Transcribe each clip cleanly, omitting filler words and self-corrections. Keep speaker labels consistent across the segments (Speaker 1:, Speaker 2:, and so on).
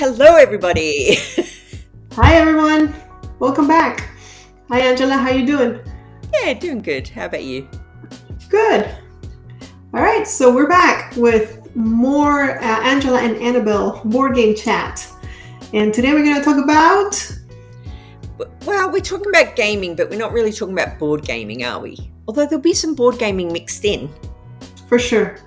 Speaker 1: Hello, everybody.
Speaker 2: Hi everyone, welcome back. Hi Angela, how you doing?
Speaker 1: Yeah, doing good. How about you?
Speaker 2: Good. All right, so we're back with more Angela and Annabelle board game chat. And today we're going to talk about...
Speaker 1: Well, we're talking about gaming, but we're not really talking about board gaming, are we? Although there'll be some board gaming mixed in.
Speaker 2: For sure.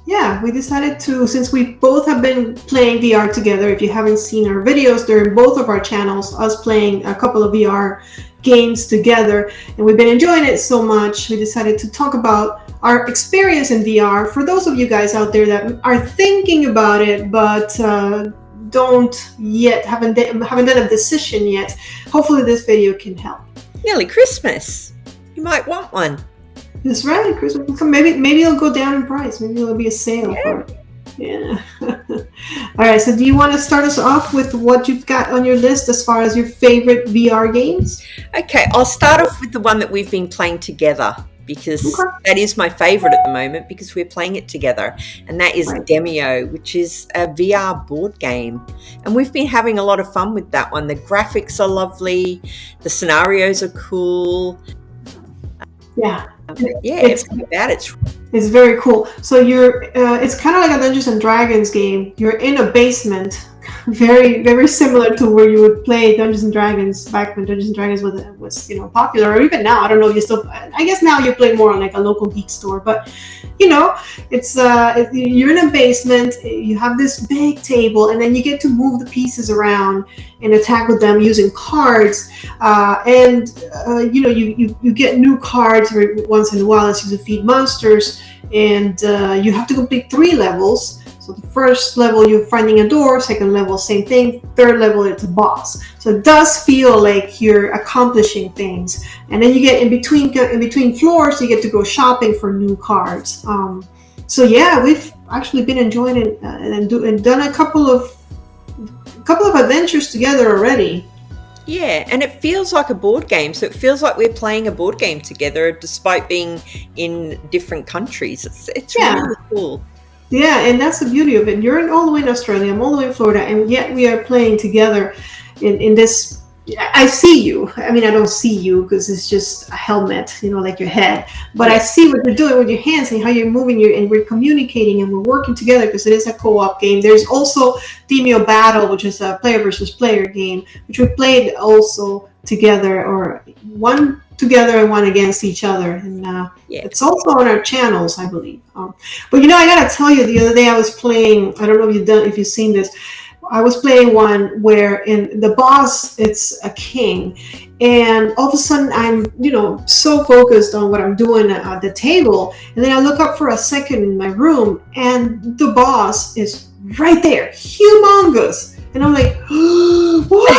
Speaker 2: Yeah, we decided to, since we both have been playing VR together, if you haven't seen our videos, they're in both of our channels, us playing a couple of VR games together, and we've been enjoying it so much, we decided to talk about our experience in VR for those of you guys out there that are thinking about it, but haven't done a decision yet. Hopefully this video can help.
Speaker 1: Nearly Christmas. You might want one.
Speaker 2: That's right, Christmas. Maybe it'll go down in price. Maybe it'll be a sale for it. Yeah. All right. So, do you want to start us off with what you've got on your list as far as your favorite VR games?
Speaker 1: Okay, I'll start off with the one that we've been playing together because that is my favorite at the moment because we're playing it together, and that is Demio, which is a VR board game, and we've been having a lot of fun with that one. The graphics are lovely, the scenarios are cool.
Speaker 2: Yeah.
Speaker 1: Everything about
Speaker 2: it's very cool. So you're it's kind of like a Dungeons and Dragons game. You're in a basement, very very similar to where you would play Dungeons and Dragons back when Dungeons and Dragons was popular, or even now. I don't know. I guess now you play more on like a local geek store, but it's you're in a basement. You have this big table, and then you get to move the pieces around and attack with them using cards. You get new cards every once in a while as you defeat monsters, and you have to complete 3 levels. So the first level you're finding a door, second level same thing, third level it's a boss. So it does feel like you're accomplishing things, and then you get in between floors you get to go shopping for new cards. So yeah, we've actually been enjoying it and done a couple of adventures together already.
Speaker 1: Yeah, and it feels like a board game. So it feels like we're playing a board game together despite being in different countries. It's really cool.
Speaker 2: Yeah, and that's the beauty of it. You're all the way in Australia, I'm all the way in Florida, and yet we are playing together in this. I see you. I mean, I don't see you because it's just a helmet, like your head. But I see what you're doing with your hands and how you're moving, and we're communicating and we're working together because it is a co-op game. There's also Demio Battle, which is a player versus player game, which we played also together, or one together and one against each other, and it's also on our channels, I believe. But I gotta tell you, the other day I was playing. I don't know if you've seen this. I was playing one where in the boss it's a king, and all of a sudden I'm so focused on what I'm doing at the table, and then I look up for a second in my room, and the boss is right there, humongous, and I'm like, what?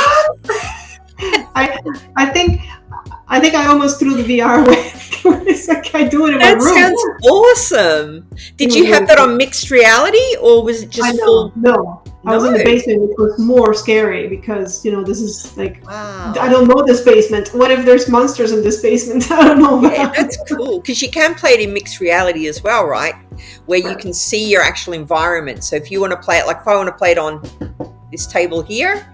Speaker 2: I think I almost threw the VR away. It's like I do it in my room.
Speaker 1: That sounds awesome. Did you have that on mixed reality, or was it just full?
Speaker 2: No. I was in the basement, which was more scary because, this is like, I don't know this basement. What if there's monsters in this basement? I don't know.
Speaker 1: Yeah, that's cool because you can play it in mixed reality as well, right? Where you can see your actual environment. So if you want to play it, like if I want to play it on this table here,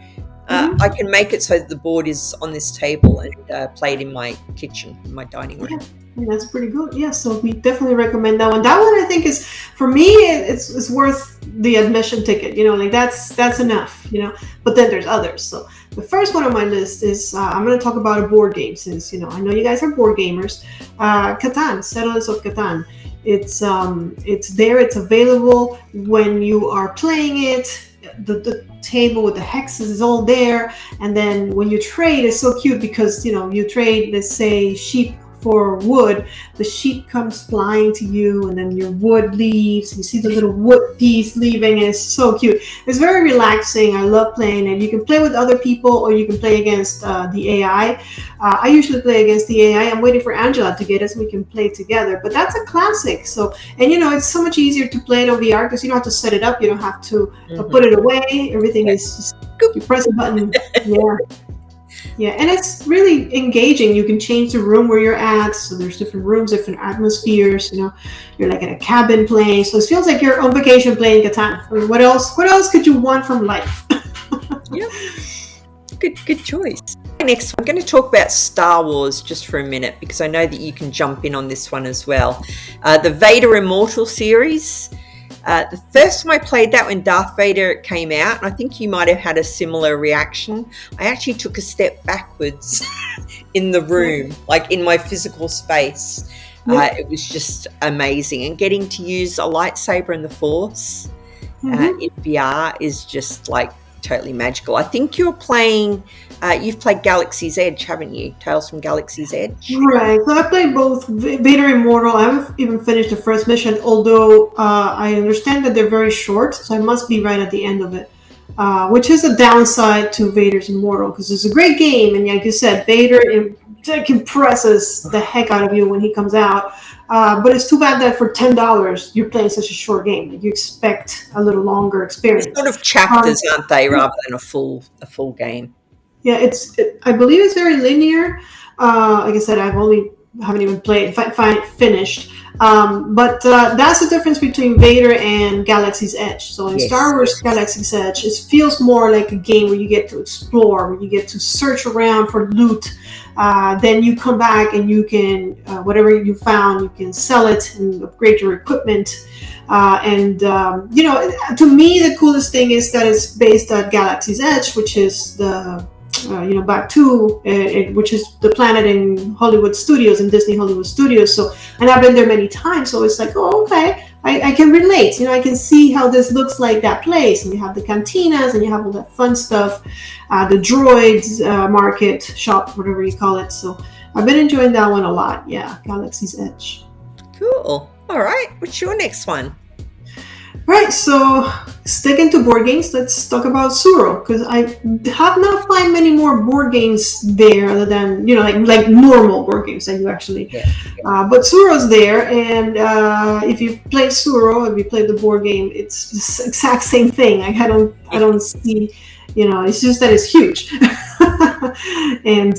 Speaker 1: I can make it so that the board is on this table and play it in my kitchen, in my dining room.
Speaker 2: Yeah, that's pretty good. Yeah, so we definitely recommend that one. That one I think is, for me, it's worth the admission ticket. Like that's enough. But then there's others. So the first one on my list is I'm going to talk about a board game, since I know you guys are board gamers. Catan, Settlers of Catan. It's there. It's available when you are playing it. The table with the hexes is all there, and then when you trade, it's so cute because you trade, let's say, sheep for wood. The sheep comes flying to you, and then your wood leaves. You see the little wood piece leaving, and it's so cute. It's very relaxing. I love playing it. You can play with other people, or you can play against the AI. I usually play against the AI. I'm waiting for Angela to get it so we can play together. But that's a classic. So, and it's so much easier to play it on VR because you don't have to set it up. You don't have to put it away. Everything is just, you press a button. Yeah. Yeah, and it's really engaging. You can change the room where you're at. So there's different rooms, different atmospheres. You're like in a cabin playing. So it feels like you're on vacation playing Catan. I mean, what else? What else could you want from life?
Speaker 1: Yeah, good choice. Next, I'm going to talk about Star Wars just for a minute because I know that you can jump in on this one as well. The Vader Immortal series. The first time I played that when Darth Vader came out, and I think you might have had a similar reaction, I actually took a step backwards in the room, like in my physical space. It was just amazing. And getting to use a lightsaber and the Force in VR is just like totally magical. I think you've played Galaxy's Edge, haven't you? Tales from Galaxy's Edge.
Speaker 2: Right. So I played both Vader Immortal. I haven't even finished the first mission, although I understand that they're very short, so I must be right at the end of it, which is a downside to Vader's Immortal, because it's a great game, and like you said, Vader impresses the heck out of you when he comes out. But it's too bad that for $10 you're playing such a short game. You expect a little longer experience.
Speaker 1: It's sort of chapters, aren't they, rather than a full game?
Speaker 2: Yeah, I believe it's very linear. Like I said, haven't even finished. But that's the difference between Vader and Galaxy's Edge. So in Star Wars Galaxy's Edge, it feels more like a game where you get to explore, where you get to search around for loot. Then you come back and you can, whatever you found, you can sell it and upgrade your equipment. To me, the coolest thing is that it's based on Galaxy's Edge, which is the Batuu, which is the planet in Hollywood Studios, in Disney Hollywood Studios. So, and I've been there many times, so it's like, oh, okay, I can relate. I can see how this looks like that place. And you have the cantinas, and you have all that fun stuff, the droids market shop, whatever you call it. So, I've been enjoying that one a lot. Yeah, Galaxy's Edge.
Speaker 1: Cool. All right, what's your next one?
Speaker 2: Right, so sticking to board games, let's talk about Tsuro, because I have not found many more board games there other than, like normal board games that you actually... but Tsuro's there, and if you play Tsuro, if you play the board game, it's the exact same thing. Like, I don't see, it's just that it's huge. And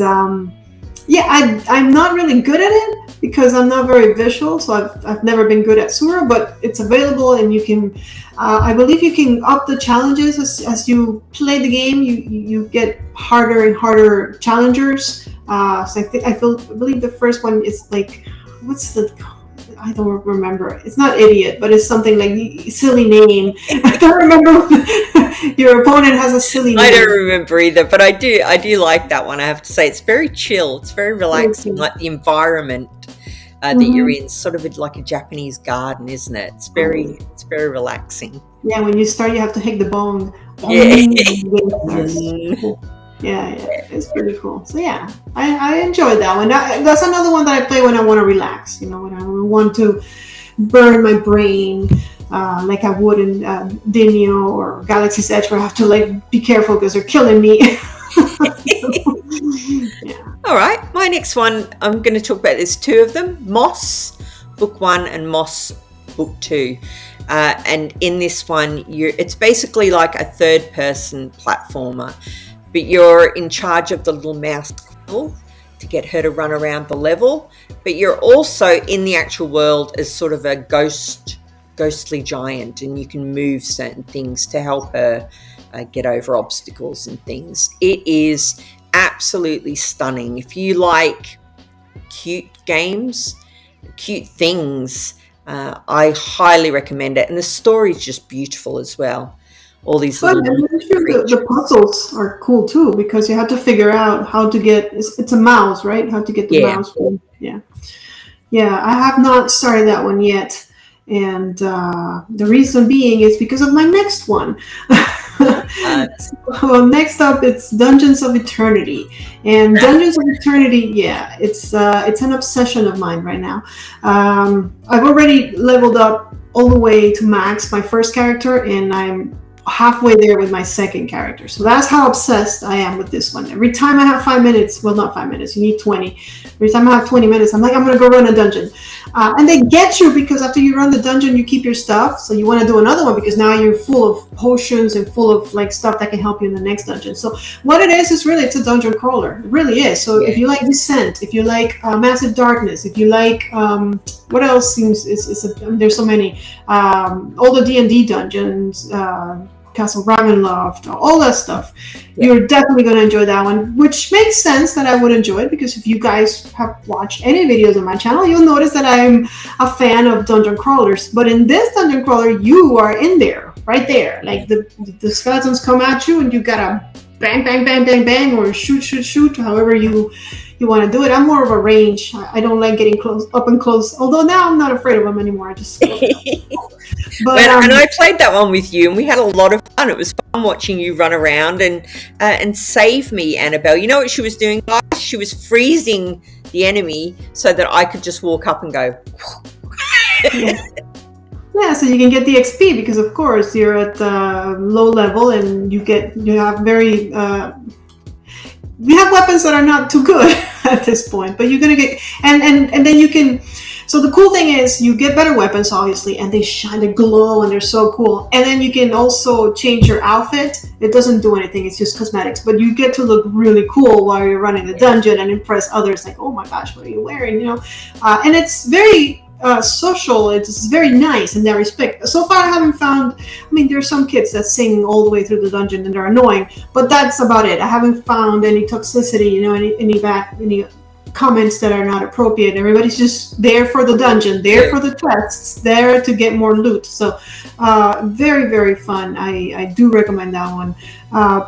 Speaker 2: I'm not really good at it, because I'm not very visual, so I've never been good at Tsuro, but it's available, and you can, I believe you can up the challenges as you play the game. You get harder and harder challengers. So I believe the first one is like, I don't remember. It's not idiot, but it's something like silly name. I don't remember. Your opponent has a silly name.
Speaker 1: I don't remember either, but I do like that one. I have to say, it's very chill. It's very relaxing, like the environment that you're in, sort of like a Japanese garden, isn't it? It's very relaxing.
Speaker 2: Yeah, when you start, you have to hit the bong. Yeah, it's pretty cool. So yeah, I enjoyed that one. That's another one that I play when I want to relax. When I want to burn my brain, like I would in Dinio or Galaxy's Edge, where I have to be careful because they're killing me. Yeah.
Speaker 1: All right, my next one, I'm going to talk about. There's two of them: Moss Book 1 and Moss Book 2. And in this one, it's basically like a third-person platformer. But you're in charge of the little mouse quill to get her to run around the level. But you're also in the actual world as sort of a ghostly giant, and you can move certain things to help her get over obstacles and things. It is absolutely stunning. If you like cute games, cute things, I highly recommend it. And the story is just beautiful as well. All these
Speaker 2: the puzzles are cool too, because you have to figure out how to get it's a mouse, right? How to get the mouse. Yeah, I have not started that one yet, and the reason being is because of my next one. So next up, it's Dungeons of Eternity, and Dungeons of Eternity. Yeah, it's an obsession of mine right now. I've already leveled up all the way to max my first character, and I'm halfway there with my second character. So that's how obsessed I am with this one. Every time I have 5 minutes, well, not 5 minutes, you need 20. Every time I have 20 minutes, I'm like, I'm going to go run a dungeon. And they get you because after you run the dungeon, you keep your stuff. So you want to do another one because now you're full of potions and full of like stuff that can help you in the next dungeon. So what it is really, it's a dungeon crawler. It really is. So if you like Descent, if you like Massive Darkness, if you like, what else seems, there's so many, all the D&D dungeons, Castle Ravenloft, all that stuff. Yeah. You're definitely going to enjoy that one, which makes sense that I would enjoy it because if you guys have watched any videos on my channel, you'll notice that I'm a fan of dungeon crawlers. But in this dungeon crawler, you are in there, right there. Like the skeletons come at you and you gotta bang, bang, bang, bang, bang, or shoot, however you want to do it. I'm more of a range. I don't like getting up and close. Although now I'm not afraid of them anymore. I just
Speaker 1: But, and I played that one with you, and we had a lot of fun. It was fun watching you run around and save me, Annabelle. You know what she was doing, guys? She was freezing the enemy so that I could just walk up and go.
Speaker 2: Yeah, so you can get the XP because, of course, you're at low level and you have very. We have weapons that are not too good at this point, but you're gonna get and then you can. So the cool thing is you get better weapons, obviously, and they shine, they glow, and they're so cool. And then you can also change your outfit. It doesn't do anything; it's just cosmetics. But you get to look really cool while you're running the dungeon and impress others. Like, oh my gosh, what are you wearing? You know, and it's very social. It's very nice in that respect. So far, I haven't found. I mean, there's some kids that sing all the way through the dungeon and they're annoying, but that's about it. I haven't found any toxicity. You know, any comments that are not appropriate. Everybody's just there for the dungeon, there for the quests, there to get more loot. So very, very fun. I do recommend that one.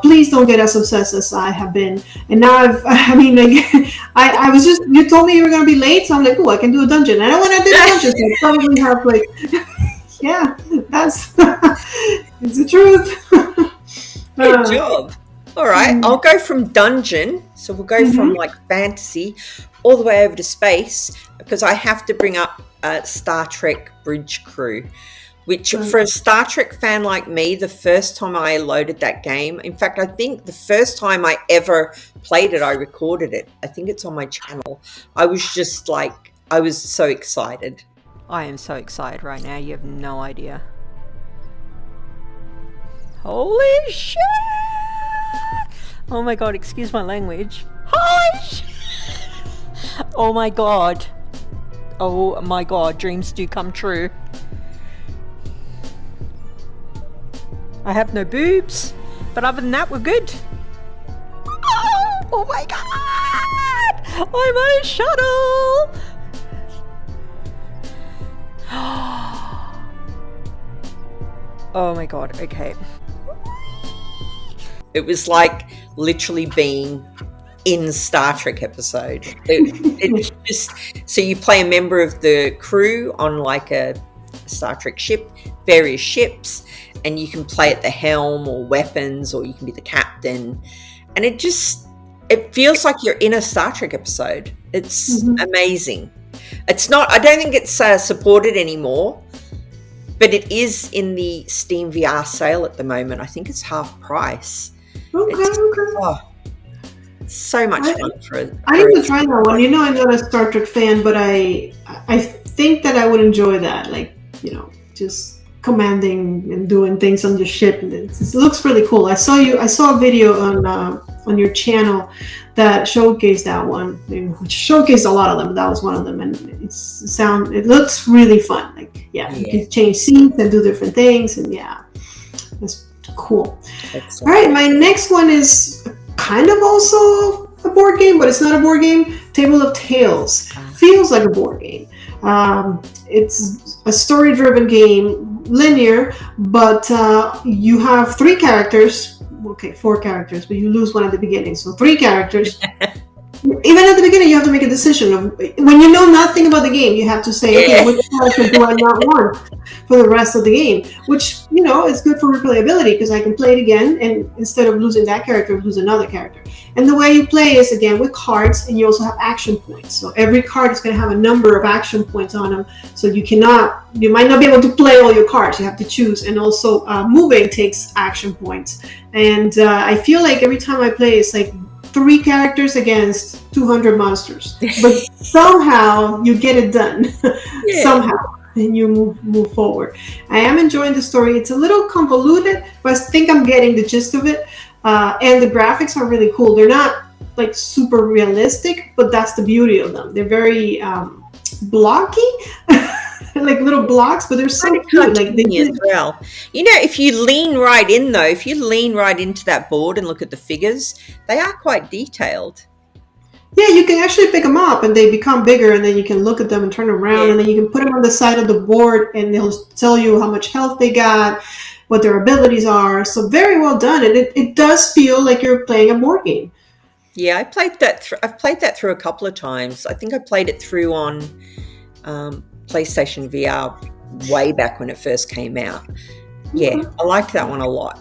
Speaker 2: Please don't get as obsessed as I have been. And now I was just, you told me you were going to be late, so I'm like, oh, I can do a dungeon. I don't want to do a dungeon, so I probably have like, yeah, that's it's the truth.
Speaker 1: Good job. All right, I'll go from dungeon. So we'll go from like fantasy all the way over to space because I have to bring up Star Trek Bridge Crew, which for a Star Trek fan like me, the first time I loaded that game, in fact, I think the first time I ever played it, I recorded it. I think it's on my channel. I was just like, I was so excited.
Speaker 3: I am so excited right now. You have no idea. Holy shit! Oh my god, excuse my language. Holy shit! Oh my god. Oh my god, dreams do come true. I have no boobs, but other than that, we're good. Oh my god! I'm on a shuttle! Oh my god, okay.
Speaker 1: It was like literally being in Star Trek episode. It's just, so you play a member of the crew on like a Star Trek ship, various ships, and you can play at the helm or weapons, or you can be the captain. And it feels like you're in a Star Trek episode. It's amazing. It's not, I don't think it's supported anymore, but it is in the Steam VR sale at the moment. I think it's half price.
Speaker 2: Okay.
Speaker 1: Oh, so much fun
Speaker 2: I need to try that one. You know, I'm not a Star Trek fan, but I think that I would enjoy that. Like, you know, just commanding and doing things on the ship. It looks really cool. I saw a video on your channel that showcased that one, which showcased a lot of them. But that was one of them, and it looks really fun. Like, you can change scenes and do different things, and it's cool. Excellent. All right, my next one is kind of also a board game, but it's not a board game. Table of Tales feels like a board game. It's a story-driven game, linear, but you have 3 characters. Okay, 4 characters, but you lose one at the beginning. So 3 characters. even at the beginning, you have to make a decision of when you know nothing about the game. You have to say, okay, which character do I not want for the rest of the game? Which is good for replayability because I can play it again, and instead of losing that character, lose another character. And the way you play is again with cards, and you also have action points. So every card is going to have a number of action points on them. So you might not be able to play all your cards. You have to choose, and also moving takes action points. And I feel like every time I play, it's like 3 characters against 200 monsters, but somehow you get it done. Somehow, and you move forward. I am enjoying the story. It's a little convoluted, but I think I'm getting the gist of it. And the graphics are really cool. They're not like super realistic, but that's the beauty of them. They're very blocky. Like little blocks, but they're so cute. Like they
Speaker 1: as well. If you lean right in though, if you lean right into that board and look at the figures, they are quite detailed.
Speaker 2: Yeah, you can actually pick them up and they become bigger, and then you can look at them and turn around, and then you can put them on the side of the board, and they'll tell you how much health they got, what their abilities are. So very well done, and it does feel like you're playing a board game.
Speaker 1: Yeah, I've played that through a couple of times. I think I played it through on PlayStation VR way back when it first came out. Yeah, I liked that one a lot.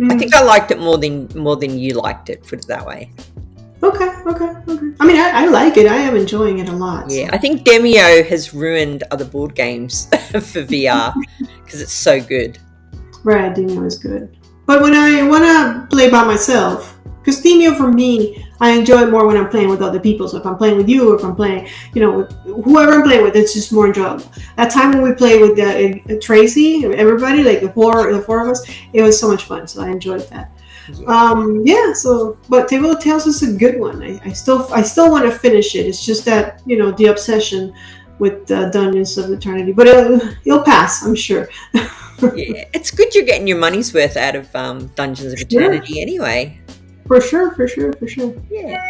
Speaker 1: I think I liked it more than you liked it, put it that way.
Speaker 2: Okay. I mean, I like it. I am enjoying it a lot.
Speaker 1: Yeah, I think Demio has ruined other board games for VR because it's so good. Right,
Speaker 2: Demio is good. But when I want to play by myself, because Demio for me, I enjoy it more when I'm playing with other people. So if I'm playing with you, or if I'm playing, with whoever I'm playing with, it's just more enjoyable. That time when we played with Tracy, everybody, like the four of us, it was so much fun. So I enjoyed that. But Table of Tales is a good one. I still want to finish it. It's just that the obsession with Dungeons of Eternity, but it'll pass, I'm sure.
Speaker 1: Yeah, it's good you're getting your money's worth out of Dungeons of Eternity anyway.
Speaker 2: For sure.
Speaker 1: Yeah.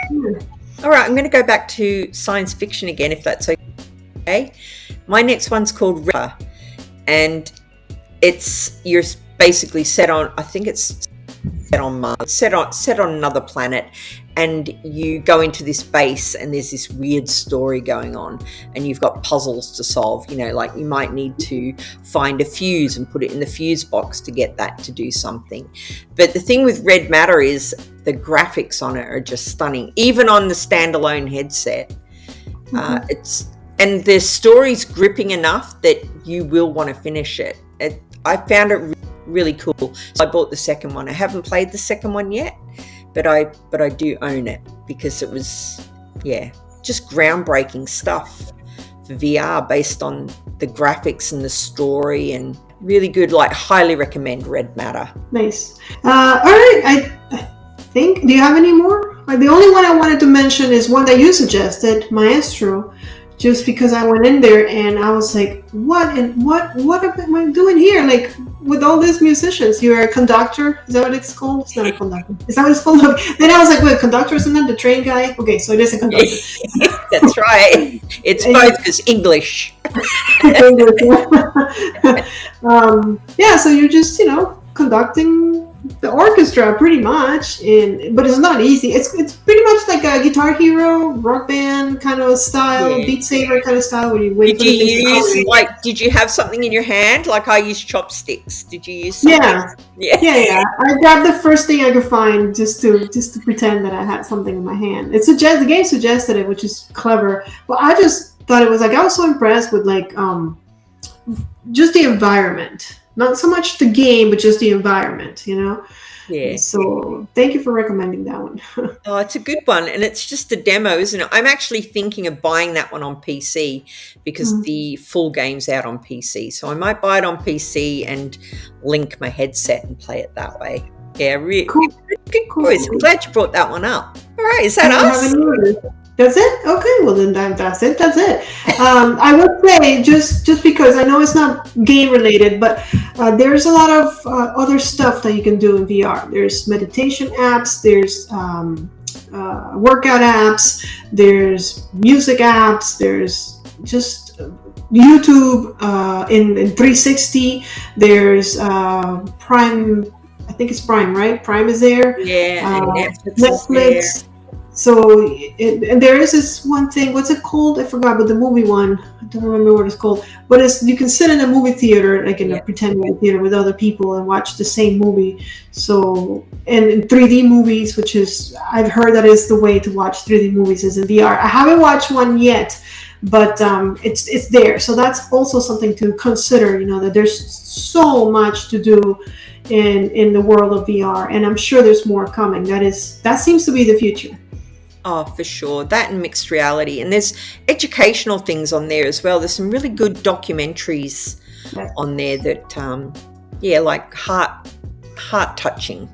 Speaker 1: All right, I'm going to go back to science fiction again, if that's okay. My next one's called Ripper, and you're basically set on, I think it's set on Mars, set on another planet, and you go into this base, and there's this weird story going on, and you've got puzzles to solve. Like you might need to find a fuse and put it in the fuse box to get that to do something. But the thing with Red Matter is the graphics on it are just stunning, even on the standalone headset. And the story's gripping enough that you will want to finish it. I found it really cool. So I bought the second one. I haven't played the second one yet, but I do own it because it was just groundbreaking stuff for VR based on the graphics and the story, and really good. Like, highly recommend Red Matter.
Speaker 2: Nice. All right, I think, do you have any more? The only one I wanted to mention is one that you suggested, Maestro, just because I went in there and I was like, what am I doing here? Like, with all these musicians, you're a conductor. Is that what it's called? It's not a conductor. Is that what it's called? Then I was like, wait, conductor, isn't that the train guy? Okay, so it is a conductor.
Speaker 1: That's right. It's both, because English.
Speaker 2: So you're just, conducting the orchestra pretty much, but it's not easy. It's pretty much like a Guitar Hero, Rock Band kind of style, Beat Saber kind of style, where you wait for the things.
Speaker 1: Did you have something in your hand? Like I used chopsticks. Did you use something?
Speaker 2: Yeah. I grabbed the first thing I could find just to pretend that I had something in my hand. The game suggested it, which is clever. But I just thought it was like, I was so impressed with just the environment. Not so much the game, but just the environment, Yeah. So thank you for recommending that one.
Speaker 1: Oh, it's a good one. And it's just a demo, isn't it? I'm actually thinking of buying that one on PC because the full game's out on PC. So I might buy it on PC and link my headset and play it that way. Yeah, really cool. Good choice. I'm glad you brought that one up. All right, is that us?
Speaker 2: That's it? Okay, well then that's it. I would say, just because I know it's not game related, but there's a lot of other stuff that you can do in VR. There's meditation apps, there's workout apps, there's music apps, there's just YouTube in 360, there's Prime, I think it's Prime, right? Prime is there.
Speaker 1: Yeah, and Netflix is there.
Speaker 2: So, and there is this one thing. What's it called? I forgot, but the movie one. I don't remember what it's called. But you can sit in a movie theater, like in a pretend movie theater with other people, and watch the same movie. So, and in 3D movies, which is, I've heard that is the way to watch 3D movies, is in VR. I haven't watched one yet, but it's there. So that's also something to consider. You know, that there's so much to do in the world of VR, and I'm sure there's more coming. That seems to be the future.
Speaker 1: Oh, for sure. That and mixed reality. And there's educational things on there as well. There's some really good documentaries on there that, like heart touching.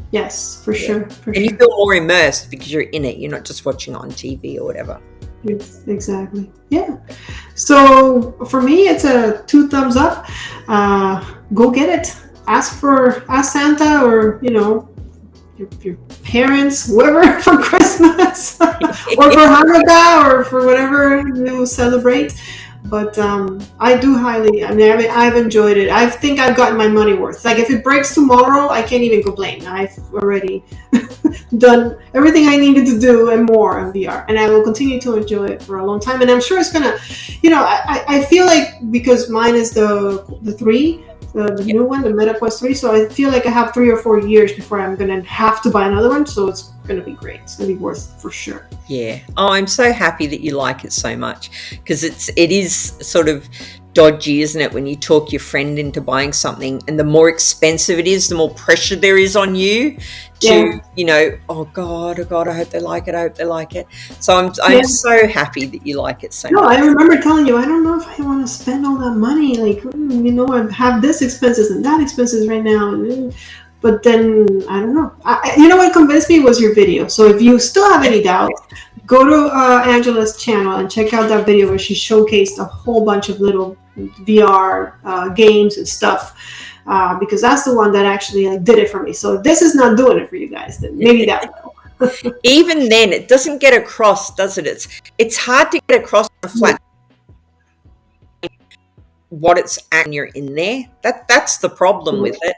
Speaker 2: Yes, for sure.
Speaker 1: And you feel more immersed because you're in it. You're not just watching it on TV or whatever.
Speaker 2: Yes, exactly. Yeah. So for me, it's a 2 thumbs up. Go get it. Ask Santa, or your parents, whoever, for Christmas or for Hanukkah or for whatever you celebrate. But I do highly. I've enjoyed it. I think I've gotten my money worth. Like, if it breaks tomorrow, I can't even complain. I've already done everything I needed to do and more in VR, and I will continue to enjoy it for a long time. And I'm sure it's gonna, I feel like, because mine is the 3. The new one, the MetaQuest 3. So I feel like I have 3 or 4 years before I'm going to have to buy another one. So it's going to be great. It's going to be worth it for sure.
Speaker 1: Yeah. Oh, I'm so happy that you like it so much, because it is sort of dodgy, isn't it, when you talk your friend into buying something, and the more expensive it is, the more pressure there is on you to, oh God, I hope they like it. So I'm so happy that you like it so much.
Speaker 2: No, I remember telling you, I don't know if I want to spend all that money. Like, I have this expenses and that expenses right now. But then, I don't know. What convinced me was your video. So if you still have any doubts, go to Angela's channel and check out that video where she showcased a whole bunch of little VR games and stuff, because that's the one that actually did it for me. So if this is not doing it for you guys, then maybe that will.
Speaker 1: Even then, it doesn't get across, does it? It's hard to get across on a flat what it's at when you're in there. That's the problem with it.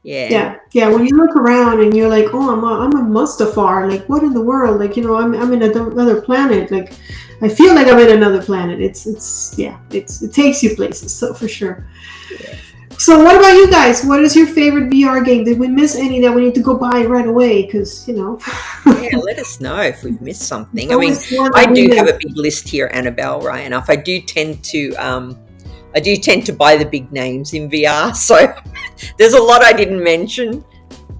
Speaker 1: Yeah.
Speaker 2: When you look around and you're like, oh, I'm a Mustafar. Like, what in the world? Like, I'm in another planet. Like, I feel like I'm in another planet. It takes you places. So for sure. Yeah. So what about you guys? What is your favorite VR game? Did we miss any that we need to go buy right away? Because
Speaker 1: let us know if we've missed something. I mean, I do have a big list here, Annabelle. Right enough, I do tend to buy the big names in VR, so there's a lot I didn't mention.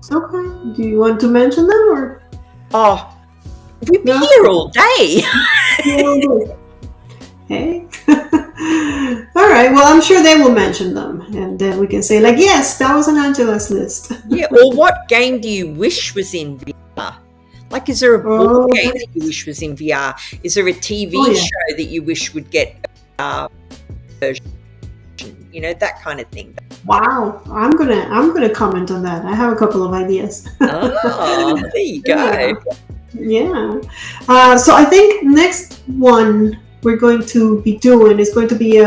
Speaker 2: Okay. Do you want to mention them, or?
Speaker 1: Oh, we'd be here all day.
Speaker 2: Hey. All right. Well, I'm sure they will mention them, and then we can say, like, yes, that was on Angela's list.
Speaker 1: Yeah. Or what game do you wish was in VR? Like, is there a board game that you wish was in VR? Is there a TV show that you wish would get a version? That kind of thing.
Speaker 2: Wow, I'm gonna comment on that. I have a couple of ideas.
Speaker 1: Oh, there you go.
Speaker 2: Yeah. So I think next one we're going to be doing is going to be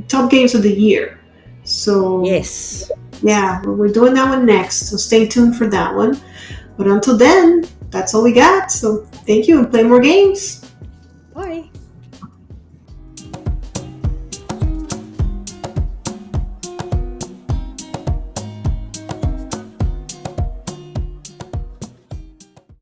Speaker 2: top games of the year. So
Speaker 1: yes,
Speaker 2: we're doing that one next. So stay tuned for that one. But until then, that's all we got. So thank you, and play more games.
Speaker 1: Bye.